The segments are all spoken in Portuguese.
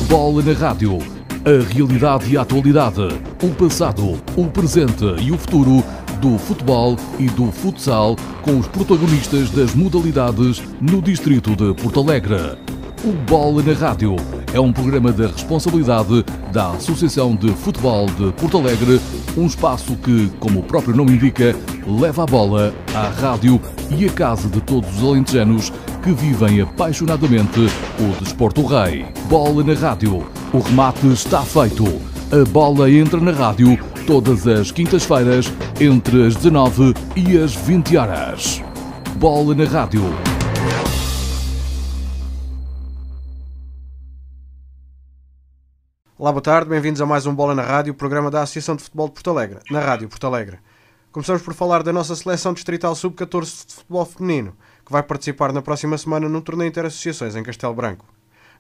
Bola na Rádio. A realidade e a atualidade, o passado, o presente e o futuro do futebol e do futsal com os protagonistas das modalidades no distrito de Porto Alegre. O Bola na Rádio é um programa da responsabilidade da Associação de Futebol de Porto Alegre, um espaço que, como o próprio nome indica, leva a bola à rádio e à casa de todos os alentejanos que vivem apaixonadamente o desporto rei. Bola na Rádio. O remate está feito. A bola entra na rádio todas as quintas-feiras entre as 19 e as 20 horas. Bola na Rádio. Olá, boa tarde, bem-vindos a mais um Bola na Rádio, programa da Associação de Futebol de Porto Alegre, na Rádio Porto Alegre. Começamos por falar da nossa seleção distrital sub-14 de futebol feminino, que vai participar na próxima semana num torneio interassociações em Castelo Branco.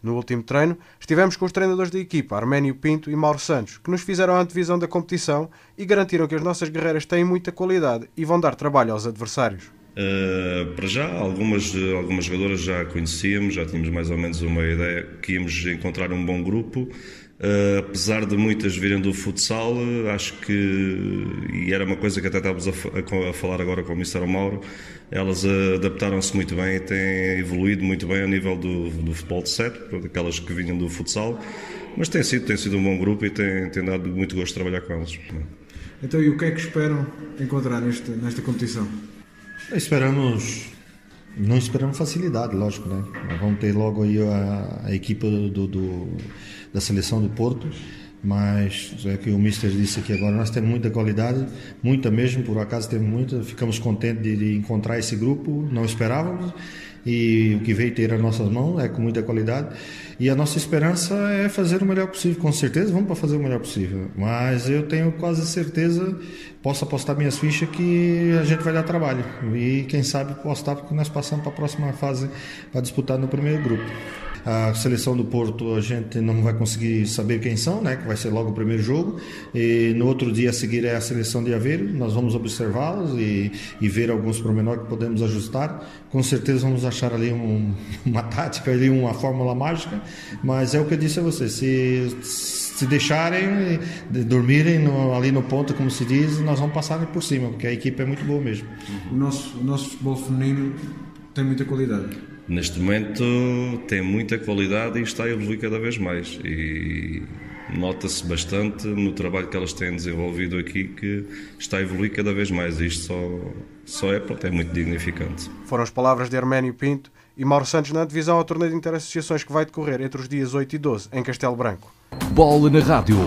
No último treino, estivemos com os treinadores da equipa, Arménio Pinto e Mauro Santos, que nos fizeram a antevisão da competição e garantiram que as nossas guerreiras têm muita qualidade e vão dar trabalho aos adversários. Para já, algumas jogadoras já conhecíamos, já tínhamos mais ou menos uma ideia que íamos encontrar um bom grupo. Apesar de muitas virem do futsal, acho que, e era uma coisa que até estávamos a falar agora com o Mr. Mauro, elas adaptaram-se muito bem e têm evoluído muito bem a nível do futebol de 7, aquelas que vinham do futsal, mas tem sido um bom grupo e tem dado muito gosto de trabalhar com elas. Então, e o que é que esperam encontrar nesta competição? Não esperamos facilidade, lógico, né? Nós vamos ter logo aí a equipa da seleção do Porto, mas é que o Mister disse aqui agora, nós temos muita qualidade, muita mesmo, por acaso temos muita, ficamos contentes de encontrar esse grupo, não esperávamos, e o que veio ter as nossas mãos é com muita qualidade, e a nossa esperança é fazer o melhor possível, com certeza vamos para fazer o melhor possível, mas eu tenho quase certeza, posso apostar minhas fichas que a gente vai dar trabalho, e quem sabe apostar porque nós passamos para a próxima fase para disputar no primeiro grupo. A seleção do Porto a gente não vai conseguir saber quem são, né? Que vai ser logo o primeiro jogo, e no outro dia a seguir é a seleção de Aveiro, nós vamos observá-los e ver alguns pormenores que podemos ajustar, com certeza vamos achar ali uma tática, ali uma fórmula mágica, mas é o que eu disse a vocês, se deixarem dormirem ali no ponto, como se diz, nós vamos passar por cima, porque a equipe é muito boa mesmo. O nosso futebol feminino tem muita qualidade. Neste momento tem muita qualidade e está a evoluir cada vez mais, e nota-se bastante no trabalho que elas têm desenvolvido aqui que está a evoluir cada vez mais, e isto só é muito dignificante. Foram as palavras de Arménio Pinto e Mauro Santos na divisão ao torneio de interassociações que vai decorrer entre os dias 8 e 12 em Castelo Branco. Bola na Rádio.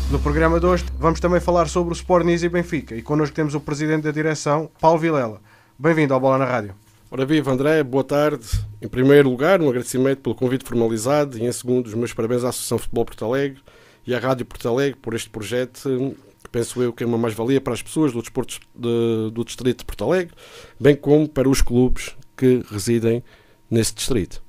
No programa de hoje vamos também falar sobre o Sport Nisi Benfica e connosco temos o presidente da direção, Paulo Vilela. Bem-vindo ao Bola na Rádio. Ora viva, André, boa tarde. Em primeiro lugar, um agradecimento pelo convite formalizado e em segundo, os meus parabéns à Associação de Futebol Porto Alegre e à Rádio Porto Alegre por este projeto, que penso eu que é uma mais-valia para as pessoas do desporto do distrito de Porto Alegre, bem como para os clubes que residem nesse distrito.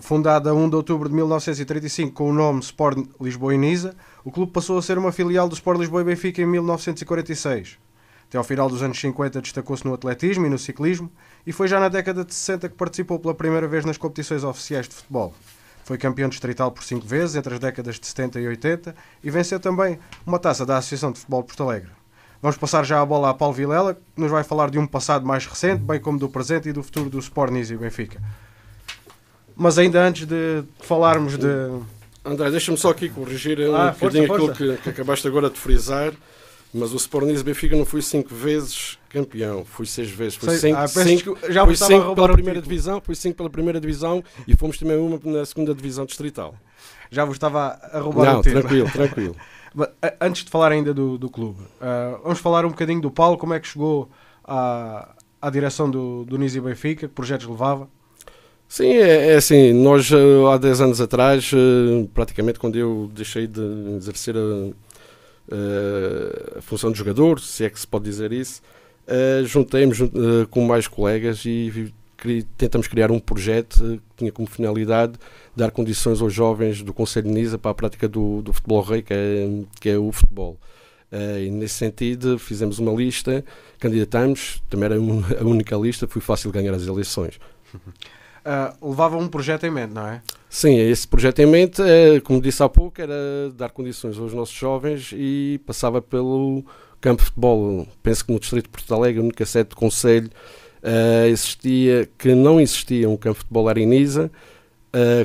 Fundada a 1 de outubro de 1935 com o nome Sport Lisboa e Nisa, o clube passou a ser uma filial do Sport Lisboa e Benfica em 1946. Até ao final dos anos 50 destacou-se no atletismo e no ciclismo e foi já na década de 60 que participou pela primeira vez nas competições oficiais de futebol. Foi campeão distrital por 5 vezes entre as décadas de 70 e 80 e venceu também uma taça da Associação de Futebol de Porto Alegre. Vamos passar já a bola a Paulo Vilela, que nos vai falar de um passado mais recente, bem como do presente e do futuro do Sport Nisi Benfica. Mas ainda antes de falarmos de... André, deixa-me só aqui corrigir bocadinho aquilo que acabaste agora de frisar. Mas o Sport Nisi Benfica não foi 5 vezes campeão, foi 6 vezes. Foi 5 pela primeira divisão, foi 5 pela primeira divisão e fomos também uma na segunda divisão distrital. Já vos estava a roubar o tempo. Tranquilo. Antes de falar ainda do clube, vamos falar um bocadinho do Paulo, como é que chegou à direção do Nisi Benfica, que projetos levava? Sim, é assim, nós há 10 anos atrás, praticamente quando eu deixei de exercer a função de jogador, se é que se pode dizer isso, juntei-me com mais colegas e tentamos criar um projeto que tinha como finalidade dar condições aos jovens do Conselho de Nisa para a prática do futebol rei, que é o futebol. E nesse sentido fizemos uma lista, candidatamos, também era a única lista, foi fácil ganhar as eleições. levava um projeto em mente, não é? Sim, esse projeto em mente, como disse há pouco, era dar condições aos nossos jovens e passava pelo campo de futebol. Penso que no Distrito de Porto Alegre, a única sede de concelho que não existia um campo de futebol era em Nisa,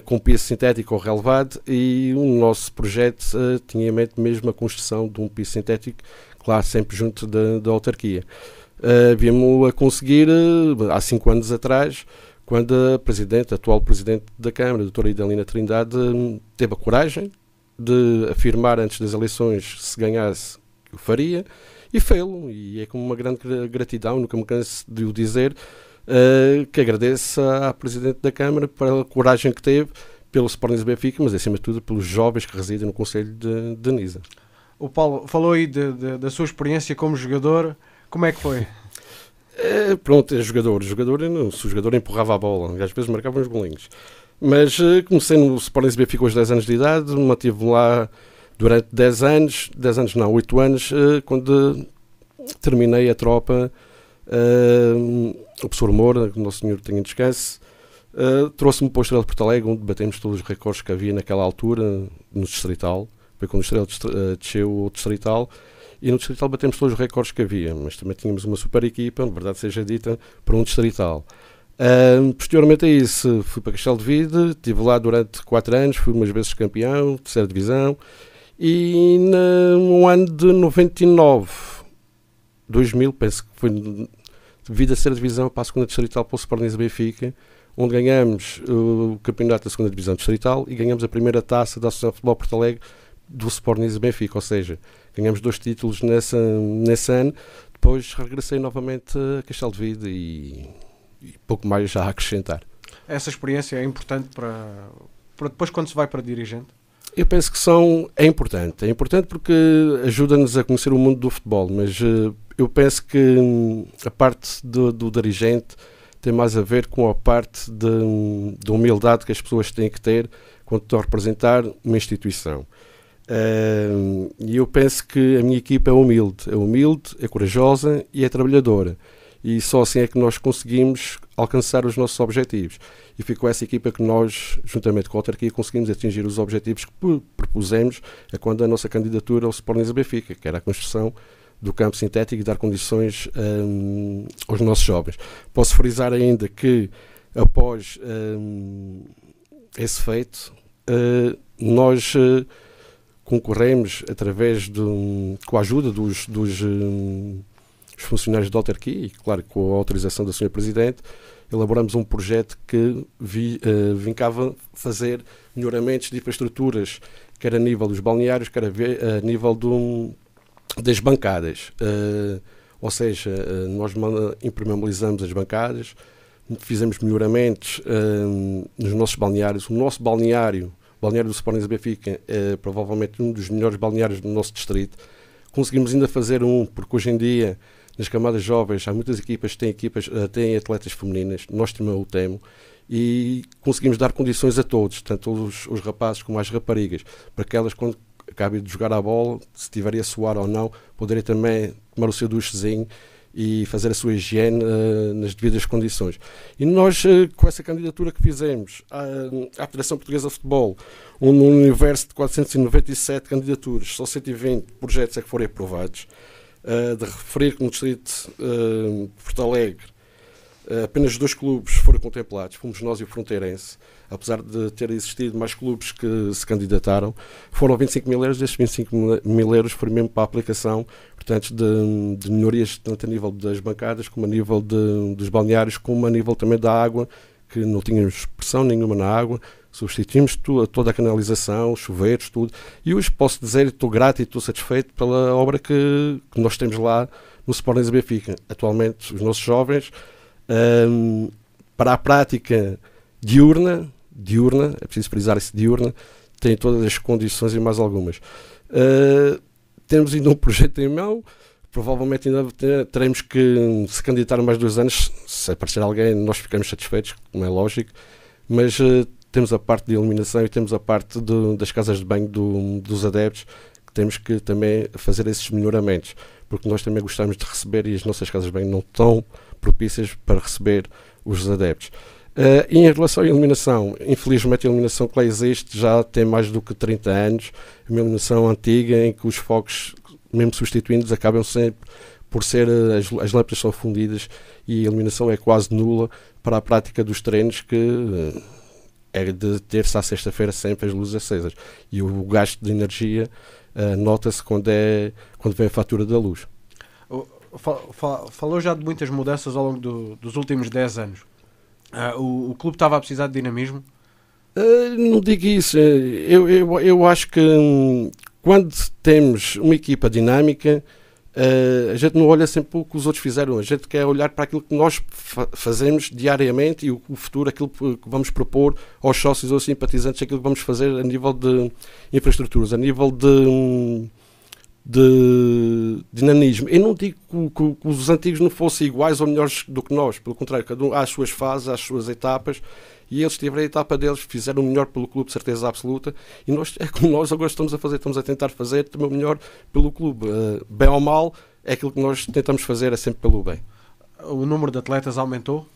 com piso sintético ou relevado, e o nosso projeto tinha em mente mesmo a construção de um piso sintético, claro, sempre junto da autarquia. Viemos a conseguir, há 5 anos atrás, quando a atual Presidente da Câmara, a doutora Idalina Trindade, teve a coragem de afirmar antes das eleições, se ganhasse, que o faria, e fê-lo. E é com uma grande gratidão, nunca me canso de o dizer, que agradeço à Presidente da Câmara pela coragem que teve, pelo Sporting Benfica, mas acima de tudo pelos jovens que residem no Concelho de Nisa. O Paulo falou aí da sua experiência como jogador. Como é que foi? Pronto, é jogador. Se o jogador empurrava a bola, às vezes marcava uns golinhos. Mas comecei no Sporting Benfica aos 10 anos de idade, mantive lá durante 8 anos, quando terminei a tropa. O professor Moura, que o nosso senhor tenha descanso, trouxe-me para o Estrela de Porto Alegre, onde batemos todos os recordes que havia naquela altura no Distrital. Foi quando o Estrela desceu o Distrital, e no Distrital batemos todos os recordes que havia, mas também tínhamos uma super equipa, na verdade seja dita, para um Distrital. Posteriormente a isso, fui para Castelo de Vide, estive lá durante 4 anos, fui umas vezes campeão, 3ª divisão, e no ano de 2000, penso que foi devido a 3ª divisão para a 2ª Distrital para o Sporting Benfica, onde ganhamos o campeonato da 2ª divisão Distrital e ganhamos a primeira taça da Associação de Futebol Porto Alegre do Sporting Benfica, ou seja, ganhamos 2 títulos nesse ano. Depois regressei novamente a Castelo de Vide e pouco mais já a acrescentar. Essa experiência é importante para depois quando se vai para dirigente? Eu penso que é importante porque ajuda-nos a conhecer o mundo do futebol, mas eu penso que a parte do dirigente tem mais a ver com a parte de humildade que as pessoas têm que ter quando estão a representar uma instituição. E eu penso que a minha equipa é humilde, é corajosa e é trabalhadora, e só assim é que nós conseguimos alcançar os nossos objetivos, e foi com essa equipa que nós, juntamente com a autarquia, conseguimos atingir os objetivos que propusemos quando a nossa candidatura ao Sporting Benfica, que era a construção do campo sintético e dar condições aos nossos jovens. Posso frisar ainda que após esse feito, nós concorremos com a ajuda dos funcionários da autarquia e, claro, com a autorização da Sra. Presidente, elaboramos um projeto que vincava fazer melhoramentos de infraestruturas, quer a nível dos balneários, quer a nível das bancadas. Ou seja, nós impermeabilizamos as bancadas, fizemos melhoramentos nos nossos balneários. O nosso balneário do Sporting Benfica é provavelmente um dos melhores balneários do nosso distrito. Conseguimos ainda fazer porque hoje em dia nas camadas jovens há muitas equipas que têm atletas femininas, nós também o temos, e conseguimos dar condições a todos, tanto os rapazes como as raparigas, para que elas, quando acabem de jogar a bola, se estiverem a suar ou não, poderem também tomar o seu duchezinho e fazer a sua higiene nas devidas condições. E nós, com essa candidatura que fizemos à Federação Portuguesa de Futebol, no universo de 497 candidaturas, só 120 projetos é que foram aprovados, de referir que no distrito de Porto Alegre apenas 2 clubes foram contemplados, fomos nós e o Fronteirense, apesar de ter existido mais clubes que se candidataram. Foram 25 mil euros, destes 25 mil euros foram mesmo para a aplicação, portanto, de melhorias tanto a nível das bancadas, como a nível dos balneários, como a nível também da água, que não tínhamos pressão nenhuma na água, substituímos toda a canalização, chuveiros, tudo, e hoje posso dizer, estou grato e estou satisfeito pela obra que nós temos lá no Sporting Benfica. Atualmente, os nossos jovens, para a prática diurna, é preciso frisar isso, diurna, têm todas as condições e mais algumas. Temos ainda um projeto em mão, provavelmente ainda teremos que se candidatar mais 2 anos, se aparecer alguém nós ficamos satisfeitos, como é lógico, mas temos a parte de iluminação e temos a parte das casas de banho dos adeptos, que temos que também fazer esses melhoramentos, porque nós também gostamos de receber e as nossas casas de banho não estão propícias para receber os adeptos. E em relação à eliminação, infelizmente a eliminação que lá existe já tem mais do que 30 anos, uma eliminação antiga em que os focos, mesmo substituindo, acabam sempre por ser, as lâmpadas são fundidas e a eliminação é quase nula para a prática dos treinos, que é de terça à sexta-feira sempre as luzes acesas. E o gasto de energia nota-se quando vem a fatura da luz. Falou já de muitas mudanças ao longo dos últimos 10 anos. O clube estava a precisar de dinamismo? Não digo isso. Eu acho que quando temos uma equipa dinâmica, a gente não olha sempre o que os outros fizeram. A gente quer olhar para aquilo que nós fazemos diariamente e o futuro, aquilo que vamos propor aos sócios ou simpatizantes, aquilo que vamos fazer a nível de infraestruturas, a nível de dinamismo. Eu não digo que os antigos não fossem iguais ou melhores do que nós, pelo contrário, cada um há as suas fases, as suas etapas, e eles tiveram a etapa deles, fizeram o melhor pelo clube, certeza absoluta, e é como nós agora estamos a fazer, estamos a tentar fazer também o melhor pelo clube. Bem ou mal, é aquilo que nós tentamos fazer, é sempre pelo bem. O número de atletas aumentou?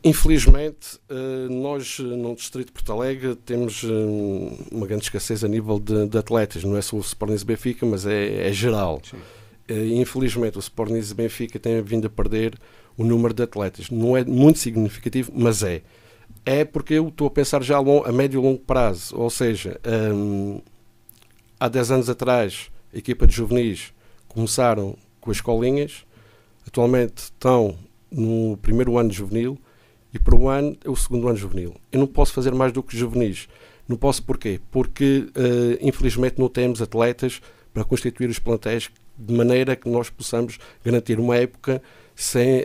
Infelizmente, nós no Distrito de Porto Alegre temos uma grande escassez a nível de atletas, não é só o Sporting Benfica, mas é geral. Infelizmente o Sporting Benfica tem vindo a perder o número de atletas. Não é muito significativo, mas é porque eu estou a pensar já a médio e longo prazo, ou seja, há 10 anos atrás a equipa de juvenis começaram com as escolinhas, atualmente estão no primeiro ano de juvenil e para o ano é o segundo ano de juvenil. Eu não posso fazer mais do que juvenis. Não posso porquê? Porque infelizmente não temos atletas para constituir os plantéis de maneira que nós possamos garantir uma época sem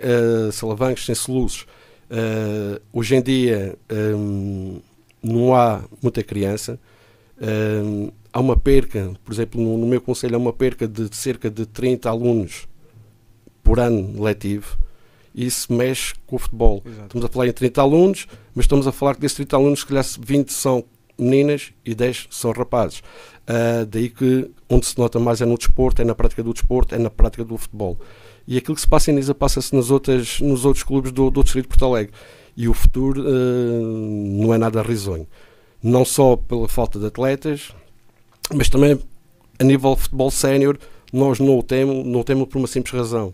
salavancos, sem soluços. Hoje em dia não há muita criança. Há uma perca, por exemplo, no meu concelho há uma perca de cerca de 30 alunos por ano letivo. Isso mexe com o futebol. Exato. Estamos a falar em 30 alunos, mas estamos a falar que desses 30 alunos, se calhar 20 são meninas e 10 são rapazes. Daí que onde se nota mais é no desporto, é na prática do desporto, é na prática do futebol. E aquilo que se passa em Nisa passa-se nos outros clubes do Distrito de Porto Alegre. E o futuro não é nada risonho. Não só pela falta de atletas, mas também a nível de futebol sénior, nós não o temos por uma simples razão.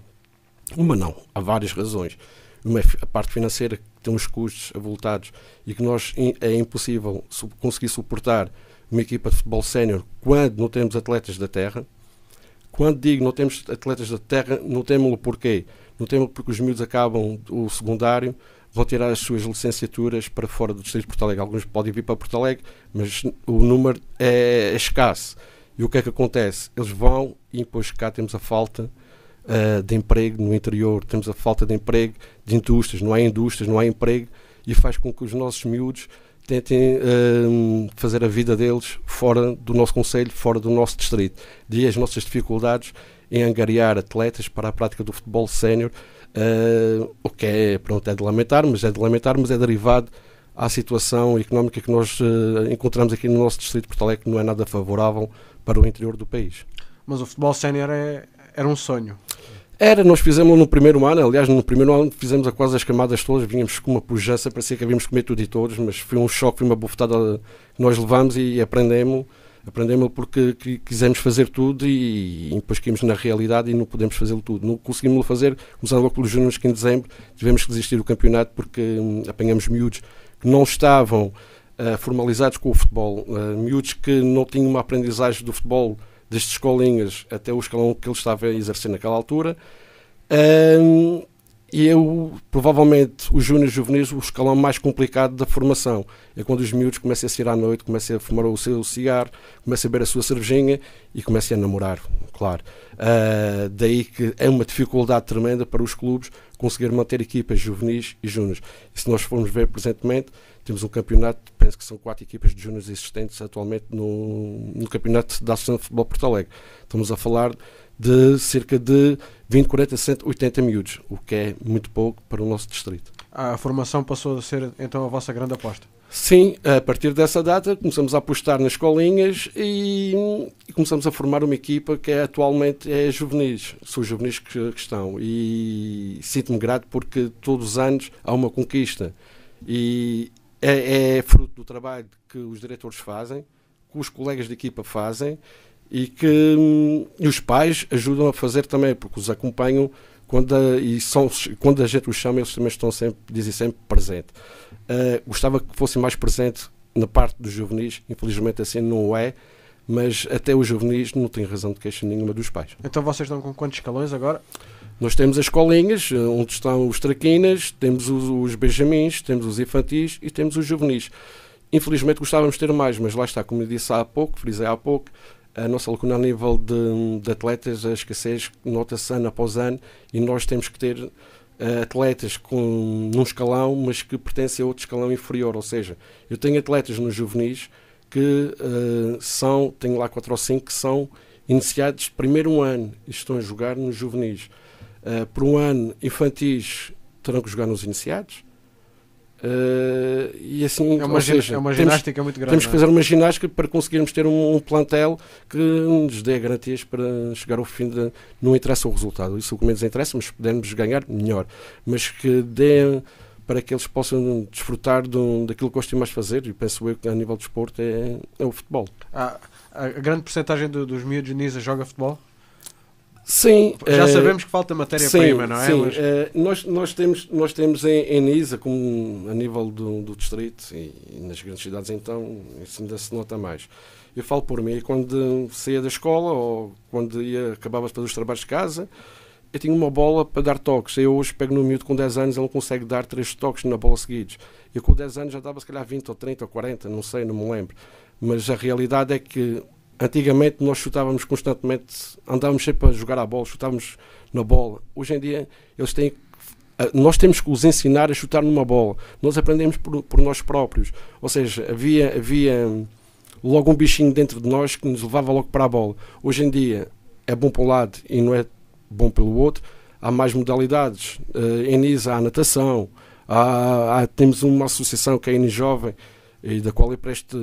Uma não, há várias razões. Uma é a parte financeira, que tem uns custos avultados e que é impossível conseguir suportar uma equipa de futebol sénior quando não temos atletas da terra. Quando digo não temos atletas da terra, não temos-lo porquê? Não temos porque os miúdos acabam o secundário, vão tirar as suas licenciaturas para fora do Distrito de Porto Alegre. Alguns podem vir para Porto Alegre, mas o número é escasso. E o que é que acontece? Eles vão e depois cá temos a falta de emprego no interior, temos a falta de emprego de indústrias, não há emprego, e faz com que os nossos miúdos tentem fazer a vida deles fora do nosso concelho, fora do nosso distrito. Daí as nossas dificuldades em angariar atletas para a prática do futebol sénior, o que é de lamentar, mas é derivado à situação económica que nós encontramos aqui no nosso distrito de Porto Alegre, que não é nada favorável para o interior do país. Mas o futebol sénior era um sonho. Nós fizemos no primeiro ano, aliás, no primeiro ano fizemos a quase as camadas todas, vínhamos com uma pujança, parecia que havíamos comer tudo e todos, mas foi um choque, foi uma bufetada que nós levamos e aprendemos porque quisemos fazer tudo e depois caímos na realidade e não podemos fazê-lo tudo. Não conseguimos fazer, começando logo pelos júniores que em dezembro tivemos que desistir do campeonato porque apanhamos miúdos que não estavam formalizados com o futebol, miúdos que não tinham uma aprendizagem do futebol desde escolinhas até o escalão que ele estava a exercer naquela altura. E provavelmente, os júniores juvenis, o escalão mais complicado da formação. É quando os miúdos começam a sair à noite, começam a fumar o seu cigarro, começam a beber a sua cervejinha e começam a namorar, claro. Daí que é uma dificuldade tremenda para os clubes conseguir manter equipas juvenis e júniores. E se nós formos ver presentemente, temos um campeonato, penso que são 4 equipas de júniores existentes atualmente no campeonato da Associação de Futebol Porto Alegre. Estamos a falar de cerca de 20, 40, 180 miúdos, o que é muito pouco para o nosso distrito. A formação passou a ser então a vossa grande aposta? Sim, a partir dessa data começamos a apostar nas escolinhas e começamos a formar uma equipa que atualmente é juvenis. São os juvenis que estão, e sinto-me grato porque todos os anos há uma conquista, e é fruto do trabalho que os diretores fazem, que os colegas de equipa fazem, e que os pais ajudam a fazer também, porque os acompanham quando a gente os chama, eles também estão sempre, dizem sempre presente. Gostava que fossem mais presentes na parte dos juvenis, infelizmente assim não é, mas até os juvenis não têm razão de queixa nenhuma dos pais. Então vocês estão com quantos escalões agora? Nós temos as escolinhas, onde estão os traquinas, temos os benjamins, temos os infantis e temos os juvenis. Infelizmente gostávamos de ter mais, mas lá está, como eu disse há pouco, frisei há pouco, a nossa lacuna a nível de atletas, a escassez nota-se ano após ano, e nós temos que ter atletas num escalão, mas que pertencem a outro escalão inferior. Ou seja, eu tenho atletas nos juvenis que tenho lá 4 ou 5 que são iniciados primeiro um ano e estão a jogar nos juvenis. Por um ano, infantis terão que jogar nos iniciados. E assim, é uma ginástica muito grande. Temos que fazer uma ginástica para conseguirmos ter um plantel que nos dê garantias para chegar ao fim de. Não interessa o resultado, isso o que menos interessa, mas se pudermos ganhar, melhor. Mas que dê para que eles possam desfrutar daquilo que gostam mais de fazer, e penso eu que a nível de desporto é o futebol. A grande porcentagem dos miúdos de Nisa joga futebol? Sim. Já sabemos que falta matéria-prima, não é? Sim, nós temos em Nisa, como a nível do distrito e nas grandes cidades, então isso ainda se nota mais. Eu falo por mim, quando saía da escola ou quando acabava de fazer os trabalhos de casa, eu tinha uma bola para dar toques. Eu hoje pego no miúdo com 10 anos, ele não consegue dar 3 toques na bola seguidos. Eu com 10 anos já dava se calhar 20 ou 30 ou 40, não sei, não me lembro. Mas a realidade é que antigamente nós chutávamos constantemente, andávamos sempre a jogar a bola, chutávamos na bola. Hoje em dia nós temos que os ensinar a chutar numa bola. Nós aprendemos por nós próprios. Ou seja, havia logo um bichinho dentro de nós que nos levava logo para a bola. Hoje em dia é bom para um lado e não é bom pelo outro. Há mais modalidades. Em Nisa há natação, temos uma associação que é a N Jovem, e da qual eu presto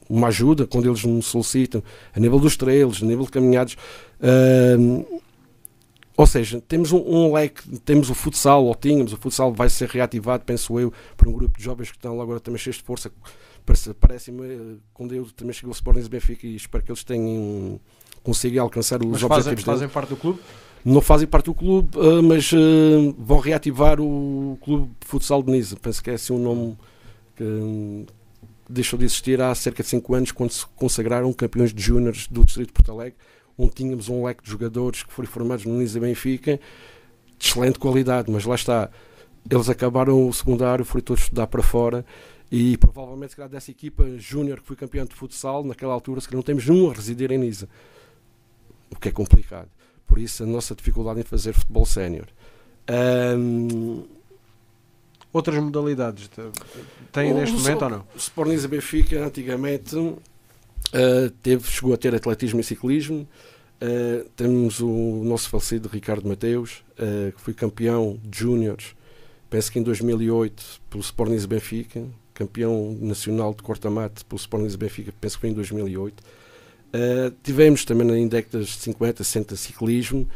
uma ajuda quando eles me solicitam, a nível dos trails, a nível de caminhadas. Ou seja, temos um leque, temos o futsal, ou tínhamos, o futsal vai ser reativado, penso eu, por um grupo de jovens que estão lá agora também cheios de força. Parece-me, quando eu também cheguei ao Sporting Benfica, e espero que eles consigam alcançar os objetivos. Fazem parte do clube? Não fazem parte do clube, mas vão reativar o clube de futsal de Nisa. Penso que é assim um nome que deixou de existir há cerca de 5 anos, quando se consagraram campeões de júniores do distrito de Porto Alegre, onde tínhamos um leque de jogadores que foram formados no Nisa Benfica de excelente qualidade, mas lá está, eles acabaram o secundário, foram todos estudar para fora, e provavelmente se calhar dessa equipa júnior que foi campeão de futsal naquela altura, se calhar não temos nenhum a residir em Nisa, o que é complicado. Por isso a nossa dificuldade em fazer futebol sénior. Outras modalidades têm neste momento ou não? O Sporting Nisa Benfica antigamente chegou a ter atletismo e ciclismo. Temos o nosso falecido Ricardo Mateus, que foi campeão de júniores, penso que em 2008 pelo Sporting Nisa Benfica, campeão nacional de corta-mate pelo Sporting Nisa Benfica, penso que foi em 2008. Tivemos também em décadas de 50, 60 ciclismo,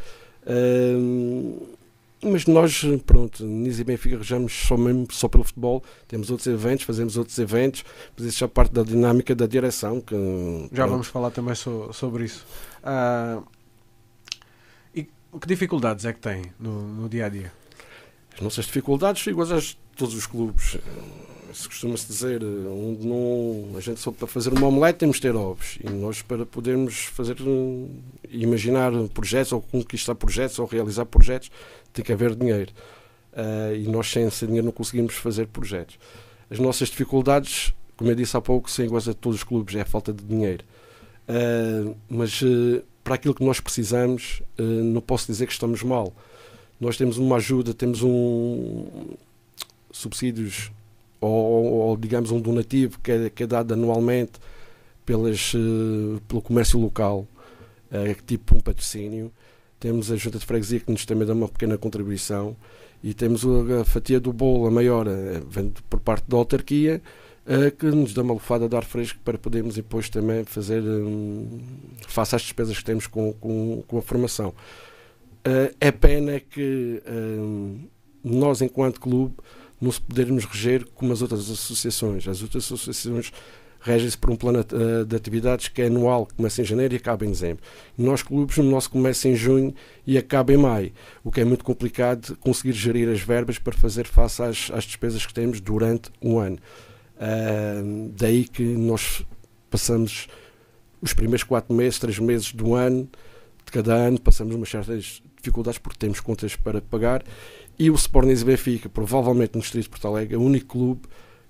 mas nós, pronto, Nisa e Benfica arranjamos só pelo futebol. Temos outros eventos, fazemos outros eventos, mas isso já parte da dinâmica da direção. Já vamos falar também sobre isso. E que dificuldades é que tem no dia-a-dia? As nossas dificuldades são iguais a todos os clubes. Se costuma-se dizer, a gente só para fazer uma omelete temos de ter ovos, e nós para podermos imaginar projetos, ou conquistar projetos, ou realizar projetos, tem que haver dinheiro, e nós sem esse dinheiro não conseguimos fazer projetos. As nossas dificuldades, como eu disse há pouco, são iguais a todos os clubes, é a falta de dinheiro, mas para aquilo que nós precisamos, não posso dizer que estamos mal. Nós temos uma ajuda, temos subsídios, ou digamos um donativo que é dado anualmente pelo comércio local, tipo um patrocínio. temos a Junta de Freguesia que nos também dá uma pequena contribuição, e temos a fatia do bolo, a maior, vem por parte da autarquia, que nos dá uma lufada de ar fresco para podermos depois também fazer face às despesas que temos com a formação. É pena que nós, enquanto clube, não se podermos reger como as outras associações. As outras associações regem-se por um plano de atividades que é anual, que começa em janeiro e acaba em dezembro. E nós, clubes, o nosso começa em junho e acaba em maio, o que é muito complicado conseguir gerir as verbas para fazer face às despesas que temos durante um ano. Daí que nós passamos os primeiros 4 meses, 3 meses do ano, de cada ano, passamos umas certas dificuldades porque temos contas para pagar, e o Sporting e Benfica, provavelmente no distrito de Porto Alegre, é o único clube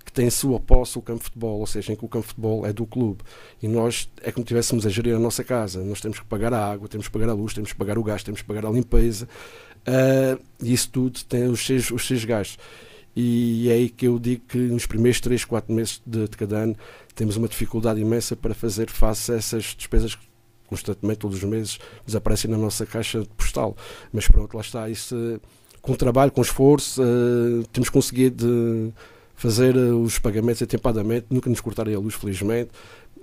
que tem em sua posse o campo de futebol, ou seja, em que o campo de futebol é do clube, e nós é como se estivéssemos a gerir a nossa casa. Nós temos que pagar a água, temos que pagar a luz, temos que pagar o gás, temos que pagar a limpeza, e isso tudo tem os seus gastos. E é aí que eu digo que nos primeiros 3, 4 meses de cada ano temos uma dificuldade imensa para fazer face a essas despesas que constantemente, todos os meses, desaparecem na nossa caixa postal. Mas pronto, lá está, isso, com trabalho, com esforço, temos conseguido fazer os pagamentos atempadamente, nunca nos cortarem a luz, felizmente.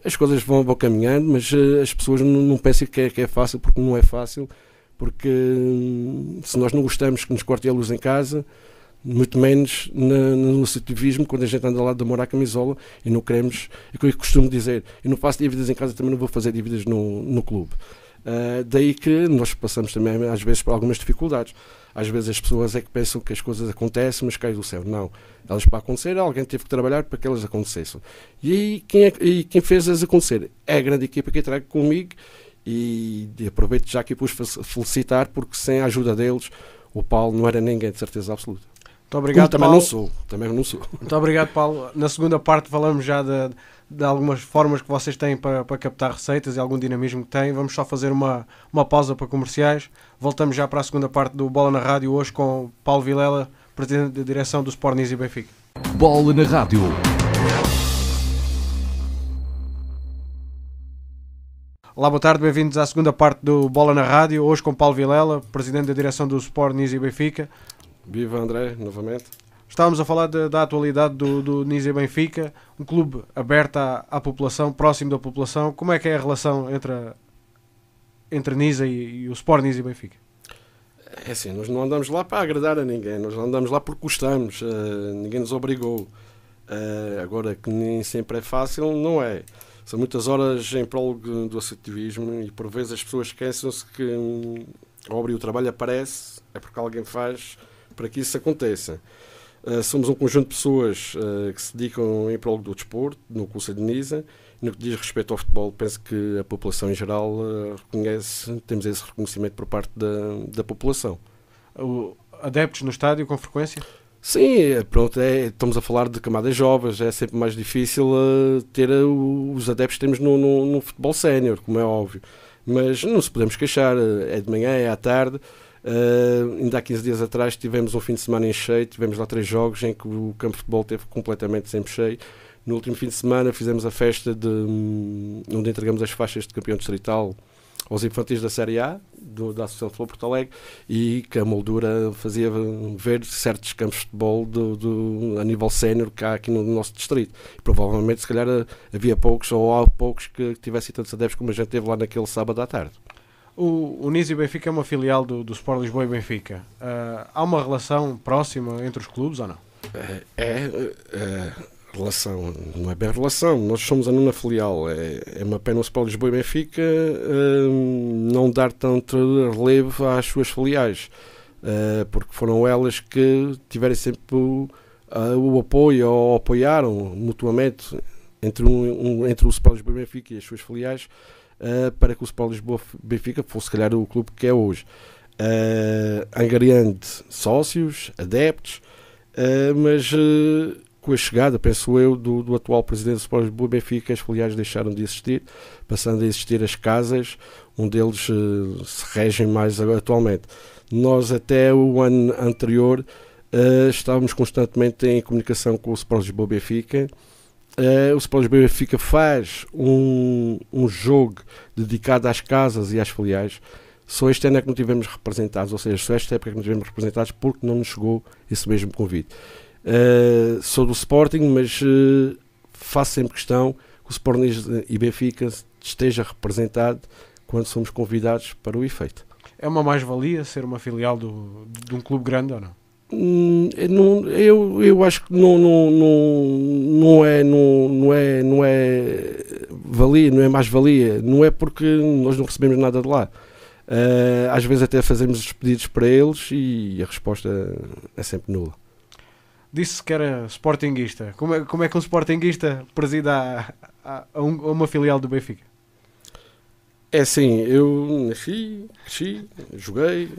As coisas vão caminhando, mas as pessoas não pensam que é fácil, porque não é fácil, porque se nós não gostamos que nos cortem a luz em casa, muito menos no associativismo, quando a gente anda lá de amor à camisola, e não queremos, é o que eu costumo dizer, eu não faço dívidas em casa, também não vou fazer dívidas no clube. Daí que nós passamos também às vezes por algumas dificuldades. Às vezes as pessoas é que pensam que as coisas acontecem, mas caem do céu. Não, elas, para acontecer, alguém teve que trabalhar para que elas acontecessem. E aí quem fez-as acontecer é a grande equipa que eu trago comigo, e aproveito já aqui para os felicitar, porque sem a ajuda deles o Paulo não era ninguém, de certeza absoluta. Muito obrigado, também Paulo. Também não sou. Muito obrigado, Paulo. Na segunda parte falamos já de algumas formas que vocês têm para captar receitas e algum dinamismo que têm. Vamos só fazer uma pausa para comerciais. Voltamos já para a segunda parte do Bola na Rádio, hoje com Paulo Vilela, presidente da direção do Sporting e Benfica. Bola na Rádio. Olá, boa tarde, bem-vindos à segunda parte do Bola na Rádio, hoje com Paulo Vilela, presidente da direção do Sporting e Benfica. Viva André, novamente. Estávamos a falar da atualidade do Nisa Benfica, um clube aberto à população, próximo da população. Como é que é a relação entre Nisa e o Sporting e Benfica? É assim, nós não andamos lá para agradar a ninguém, nós andamos lá porque gostamos, ninguém nos obrigou. Agora, que nem sempre é fácil, não é. São muitas horas em prol do associativismo, e por vezes as pessoas esquecem-se que a obra e o trabalho aparece, é porque alguém faz para que isso aconteça. Somos um conjunto de pessoas que se dedicam em prol do desporto, no Conselho de Nisa. No que diz respeito ao futebol, penso que a população em geral reconhece, temos esse reconhecimento por parte da população. Adeptos no estádio com frequência? Sim, pronto, estamos a falar de camadas jovens, é sempre mais difícil ter os adeptos que temos no futebol sénior, como é óbvio. Mas não se podemos queixar, é de manhã, é à tarde. Ainda há 15 dias atrás tivemos um fim de semana em cheio, tivemos lá 3 jogos em que o campo de futebol esteve completamente sempre cheio. No último fim de semana fizemos a festa onde entregamos as faixas de campeão distrital aos infantis da Série A da Associação de Futebol Porto Alegre, e que a moldura fazia ver certos campos de futebol a nível sénior que há aqui no nosso distrito. E provavelmente, se calhar, havia poucos ou há poucos que tivessem tantos adeptos como a gente teve lá naquele sábado à tarde. O Nisa Benfica é uma filial do Sport Lisboa e Benfica. Há uma relação próxima entre os clubes ou não? Relação, não é bem relação, nós somos a nona filial, é uma pena o Sport Lisboa e Benfica não dar tanto relevo às suas filiais, porque foram elas que tiveram sempre o apoio, ou apoiaram mutuamente entre o Sport Lisboa e Benfica e as suas filiais, para que o Sport Lisboa e Benfica fosse, se calhar, o clube que é hoje, angariando sócios, adeptos, mas com a chegada, penso eu, do atual presidente do Sport Lisboa e Benfica, as filiais deixaram de existir, passando a existir as casas, onde eles se regem mais atualmente. Nós, até o ano anterior, estávamos constantemente em comunicação com o Sport Lisboa e Benfica. O Sport Lisboa e Benfica faz um jogo dedicado às casas e às filiais. Só este ano é que não tivemos representados, ou seja, só esta época é que não tivemos representados porque não nos chegou esse mesmo convite. Sou do Sporting, mas faço sempre questão que o Sporting e Benfica esteja representado quando somos convidados para o efeito. É uma mais-valia ser uma filial de um clube grande ou não? Eu acho que não é valia, não é mais-valia, não é porque nós não recebemos nada de lá. Às vezes até fazemos os pedidos para eles e a resposta é sempre nula. Disse que era sportinguista. Como é que um sportinguista presida a uma filial do Benfica? É assim, eu nasci, cresci, joguei,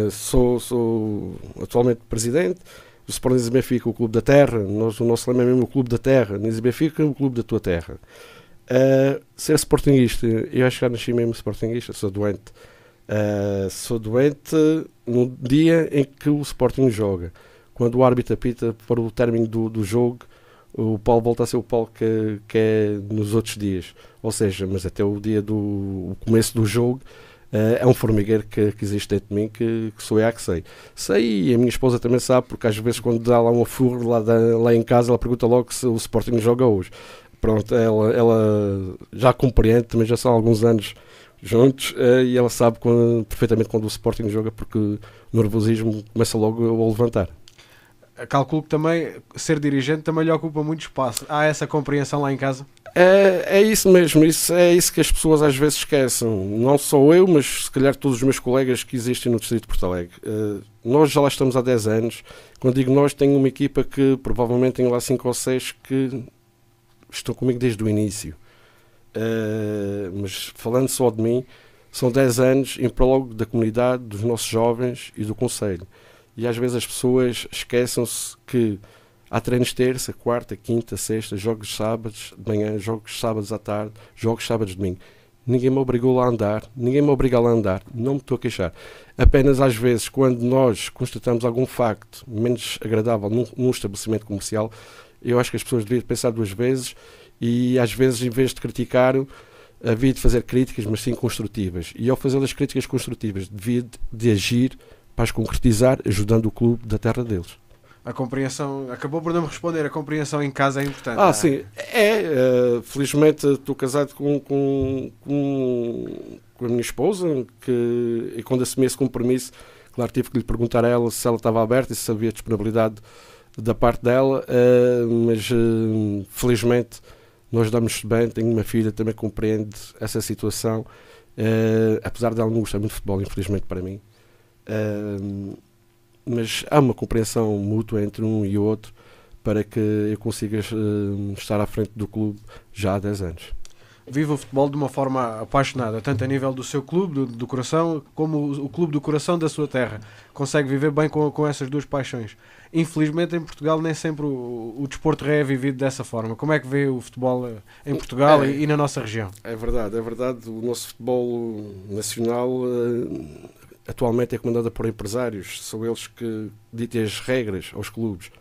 sou atualmente presidente do Sporting e Benfica, o clube da terra. O nosso lema é mesmo o clube da terra, Nise Benfica, o clube da tua terra. Ser sportinguista, eu acho que já nasci mesmo sportinguista, sou doente. Sou doente no dia em que o Sporting joga. Quando o árbitro apita para o término do jogo, o Paulo volta a ser o Paulo que é nos outros dias. Ou seja, mas até o dia do começo do jogo, é um formigueiro que existe dentro de mim, que sou eu que sei. Sei, e a minha esposa também sabe, porque às vezes quando dá lá uma furra lá em casa, ela pergunta logo se o Sporting joga hoje. Pronto, ela já compreende, também já são alguns anos juntos, e ela sabe perfeitamente quando o Sporting joga, porque o nervosismo começa logo a levantar. Calculo que também ser dirigente também lhe ocupa muito espaço. Há essa compreensão lá em casa? É isso mesmo, é isso que as pessoas às vezes esquecem. Não só eu, mas se calhar todos os meus colegas que existem no Distrito de Porto Alegre. Nós já lá estamos há 10 anos. Quando digo nós, tenho uma equipa que provavelmente tem lá 5 ou 6 que estão comigo desde o início. Mas falando só de mim, são 10 anos em prol da comunidade, dos nossos jovens e do concelho. E às vezes as pessoas esquecem-se que há treinos terça, quarta, quinta, sexta, jogos sábados de manhã, jogos sábados à tarde, jogos sábados de domingo. Ninguém me obrigou lá a andar, ninguém me obriga lá a andar, não me estou a queixar. Apenas às vezes, quando nós constatamos algum facto menos agradável num estabelecimento comercial, eu acho que as pessoas deviam pensar 2 vezes e às vezes, em vez de criticar, havia de fazer críticas, mas sim construtivas. E ao fazer as críticas construtivas, devia de agir para as concretizar, ajudando o clube da terra deles. A compreensão, acabou por não me responder, a compreensão em casa é importante. Sim, felizmente estou casado com a minha esposa, e quando assumi esse compromisso, claro, tive que lhe perguntar a ela se ela estava aberta e se havia disponibilidade da parte dela, mas felizmente nós damos bem. Tenho uma filha que também compreende essa situação, apesar dela não gostar muito de futebol, infelizmente para mim. Mas há uma compreensão mútua entre um e o outro para que eu consiga estar à frente do clube já há 10 anos. Vive o futebol de uma forma apaixonada, tanto a nível do seu clube, do coração, como o clube do coração da sua terra. Consegue viver bem com essas duas paixões. Infelizmente em Portugal nem sempre o desporto é vivido dessa forma. Como é que vê o futebol em Portugal e na nossa região? É verdade. O nosso futebol nacional atualmente é comandado por empresários. São eles que ditam as regras aos clubes.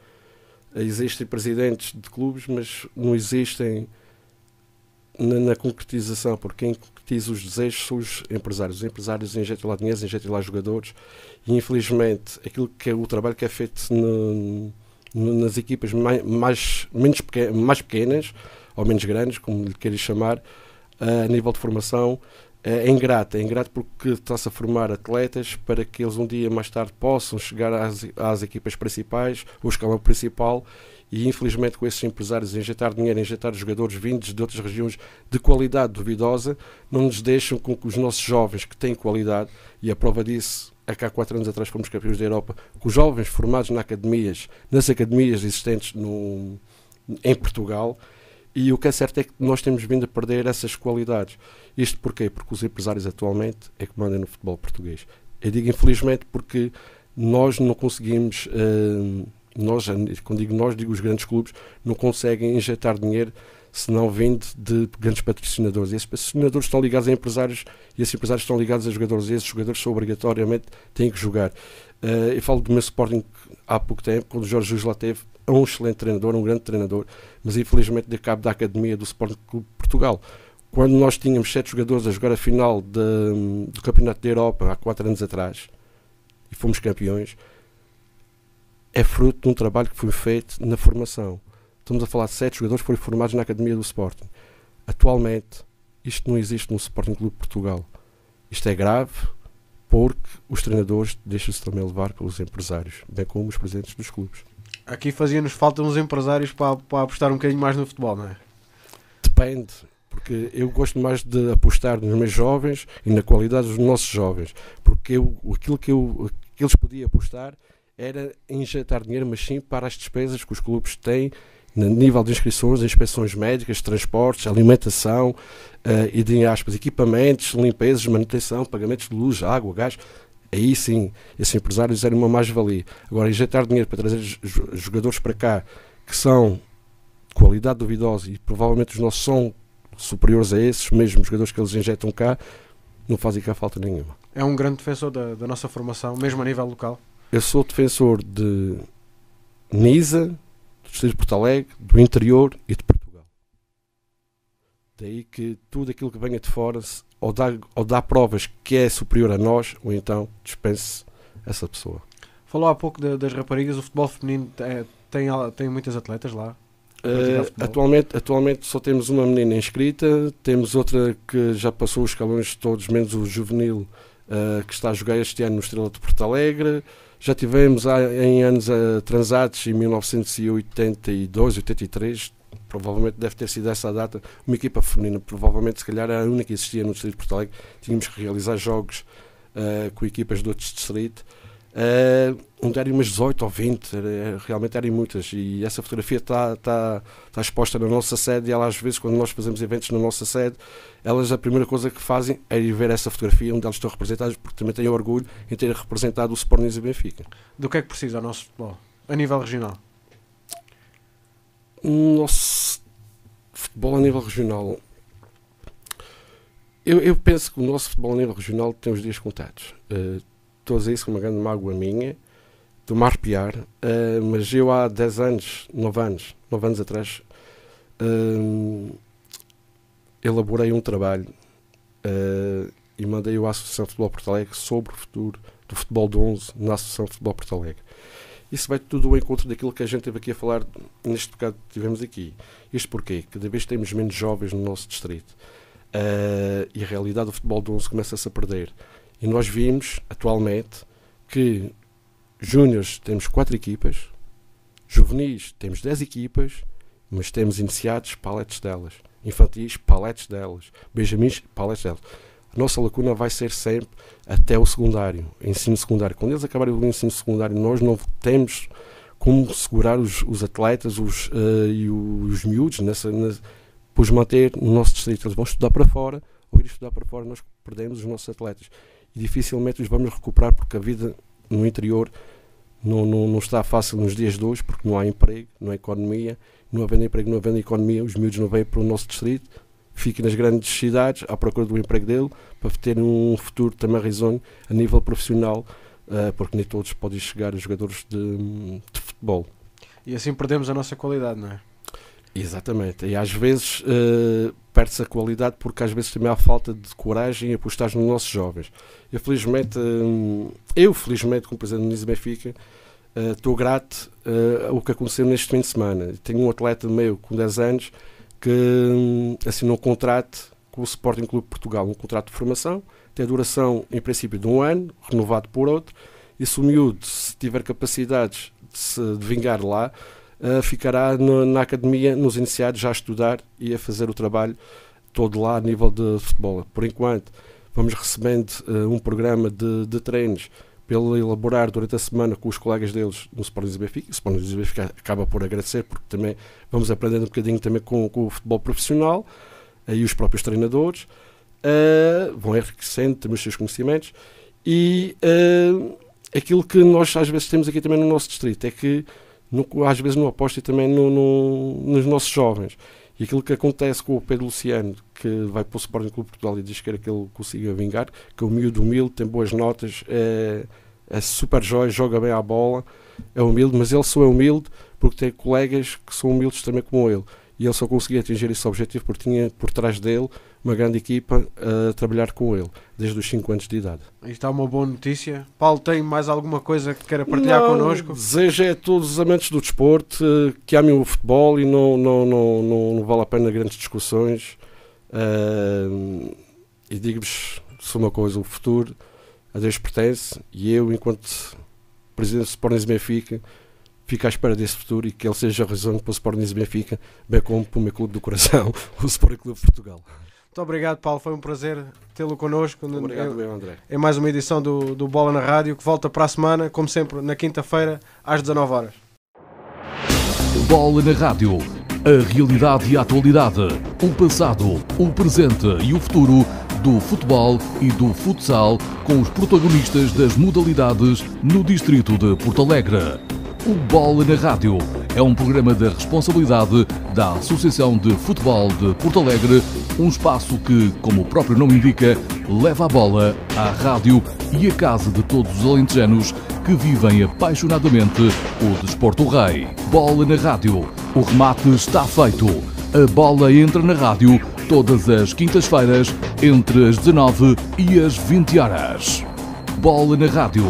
Existem presidentes de clubes, mas não existem na concretização, porque quem concretiza os desejos são os empresários. Os empresários injetam lá dinheiro, injetam lá jogadores, e infelizmente aquilo que é o trabalho que é feito nas equipas mais pequenas ou menos grandes, como lhe queiras chamar, a nível de formação, é ingrato porque está-se a formar atletas para que eles um dia mais tarde possam chegar às equipas principais, o escalão principal, e infelizmente com esses empresários injetar dinheiro, injetar jogadores vindos de outras regiões de qualidade duvidosa, não nos deixam com que os nossos jovens que têm qualidade, e a prova disso é que há 4 anos atrás fomos campeões da Europa, com os jovens formados nas academias existentes em Portugal. E o que é certo é que nós temos vindo a perder essas qualidades. Isto porquê? Porque os empresários atualmente é que mandam no futebol português. Eu digo infelizmente porque nós não conseguimos, quando digo nós, digo os grandes clubes, não conseguem injetar dinheiro se não vindo de grandes patrocinadores. E esses patrocinadores estão ligados a empresários e esses empresários estão ligados a jogadores. E esses jogadores são obrigatoriamente têm que jogar. Eu falo do meu Sporting há pouco tempo, quando o Jorge Jesus lá teve, um excelente treinador, um grande treinador, mas infelizmente deu cabo da academia do Sporting Clube de Portugal. quando nós tínhamos 7 jogadores a jogar a final do Campeonato da Europa há 4 anos atrás e fomos campeões, é fruto de um trabalho que foi feito na formação. Estamos a falar de 7 jogadores que foram formados na Academia do Sporting. Atualmente, isto não existe no Sporting Clube de Portugal. Isto é grave porque os treinadores deixam-se também levar pelos empresários, bem como os presidentes dos clubes. Aqui fazia-nos falta uns empresários para apostar um bocadinho mais no futebol, não é? Depende, porque eu gosto mais de apostar nos meus jovens e na qualidade dos nossos jovens, porque aquilo que eles podiam apostar era injetar dinheiro, mas sim para as despesas que os clubes têm no nível de inscrições, inspeções médicas, transportes, alimentação e de aspas, equipamentos, limpezas, manutenção, pagamentos de luz, água, gás. Aí sim, esses empresários eram uma mais-valia. Agora, injetar dinheiro para trazer jogadores para cá que são de qualidade duvidosa e provavelmente os nossos são superiores a esses mesmos jogadores que eles injetam cá, não fazem cá falta nenhuma. É um grande defensor da nossa formação, mesmo a nível local? Eu sou defensor de Nisa, do Distrito de Porto Alegre, do interior e de Portugal. Daí que tudo aquilo que venha de fora ou dá provas que é superior a nós, ou então dispense essa pessoa. Falou há pouco das raparigas, o futebol feminino tem muitas atletas lá? Atualmente só temos uma menina inscrita, temos outra que já passou os escalões todos, menos o juvenil, que está a jogar este ano no Estrela de Porto Alegre. Já tivemos em anos transatos, em 1982, 83, provavelmente deve ter sido essa a data, uma equipa feminina, provavelmente se calhar era a única que existia no Distrito de Porto Alegre. Tínhamos que realizar jogos com equipas de outros distritos, onde eram umas 18 ou 20, realmente eram muitas, e essa fotografia está exposta na nossa sede, e ela, às vezes, quando nós fazemos eventos na nossa sede, elas a primeira coisa que fazem é ir ver essa fotografia onde elas estão representadas, porque também têm orgulho em ter representado o Sporting e o Benfica. Do que é que precisa o nosso futebol, a nível regional? O nosso futebol a nível regional, eu penso que o nosso futebol a nível regional tem os dias contados. Estou a dizer isso com uma grande mágoa minha, estou-me a arrepiar, mas eu há 10 anos, 9 anos atrás, elaborei um trabalho e mandei-o à Associação de Futebol Porto Alegre sobre o futuro do futebol de 11 na Associação de Futebol Porto Alegre. Isso vai tudo ao encontro daquilo que a gente teve aqui a falar neste bocado que tivemos aqui. Isto porquê? Cada vez temos menos jovens no nosso distrito e a realidade do futebol de 11 começa-se a perder. E nós vimos, atualmente, que júniores temos 4 equipas, juvenis temos 10 equipas, mas temos iniciados paletes delas, infantis paletes delas, benjamins paletes delas. A nossa lacuna vai ser sempre até o secundário, ensino secundário. Quando eles acabarem o ensino secundário, nós não temos como segurar os atletas e os miúdos para os manter no nosso distrito. Eles vão estudar para fora, ou ir estudar para fora, nós perdemos os nossos atletas. E dificilmente os vamos recuperar, porque a vida no interior não está fácil nos dias de hoje, porque não há emprego, não há economia, não havendo emprego, não havendo economia, os miúdos não vêm para o nosso distrito, ficam nas grandes cidades à procura do emprego dele, para ter um futuro também risonho a nível profissional, porque nem todos podem chegar a jogadores de futebol. E assim perdemos a nossa qualidade, não é? Exatamente, e às vezes perde-se a qualidade porque às vezes também há falta de coragem e apostar nos nossos jovens. Eu felizmente, como presidente do Nisa Benfica, estou grato ao que aconteceu neste fim de semana. Tenho um atleta meu com 10 anos que assinou um contrato com o Sporting Clube de Portugal, um contrato de formação, tem a duração em princípio de 1 ano, renovado por outro, e se o miúdo, se tiver capacidades de vingar lá, ficará na academia, nos iniciados, já a estudar e a fazer o trabalho todo lá a nível de futebol. Por enquanto, vamos recebendo um programa de treinos para ele elaborar durante a semana com os colegas deles no Sporting Benfica. O Sporting Benfica acaba por agradecer, porque também vamos aprendendo um bocadinho também com o futebol profissional e os próprios treinadores vão enriquecendo também os seus conhecimentos. E aquilo que nós às vezes temos aqui também no nosso distrito é que às vezes não aposta também nos nossos jovens. E aquilo que acontece com o Pedro Luciano, que vai para o Sporting Clube de Portugal e diz que era que ele consiga vingar, que é um miúdo humilde, tem boas notas, é super jóia, joga bem à bola, é humilde, mas ele só é humilde porque tem colegas que são humildes também como ele. e ele só conseguia atingir esse objetivo porque tinha por trás dele uma grande equipa a trabalhar com ele, desde os 5 anos de idade. Isto é uma boa notícia. Paulo, tem mais alguma coisa que queira partilhar connosco? Desejo a todos os amantes do desporto que amem o futebol e não vale a pena grandes discussões. E digo-vos só uma coisa, o futuro a Deus pertence, e eu, enquanto presidente do Sporting Benfica, fico à espera desse futuro e que ele seja a razão para o Sporting Benfica, bem como para o meu clube do coração, o Sporting Clube de Portugal. Muito obrigado, Paulo, foi um prazer tê-lo connosco. Obrigado, André. Em mais uma edição do Bola na Rádio, que volta para a semana, como sempre, na quinta-feira, às 19h. Bola na Rádio. A realidade e a atualidade, o passado, o presente e o futuro do futebol e do futsal, com os protagonistas das modalidades no distrito de Porto Alegre. O Bola na Rádio é um programa da responsabilidade da Associação de Futebol de Porto Alegre, um espaço que, como o próprio nome indica, leva a bola à rádio e à casa de todos os alentejanos que vivem apaixonadamente o desporto rei. Bola na Rádio. O remate está feito. A bola entra na rádio todas as quintas-feiras entre as 19 e as 20 horas. Bola na Rádio.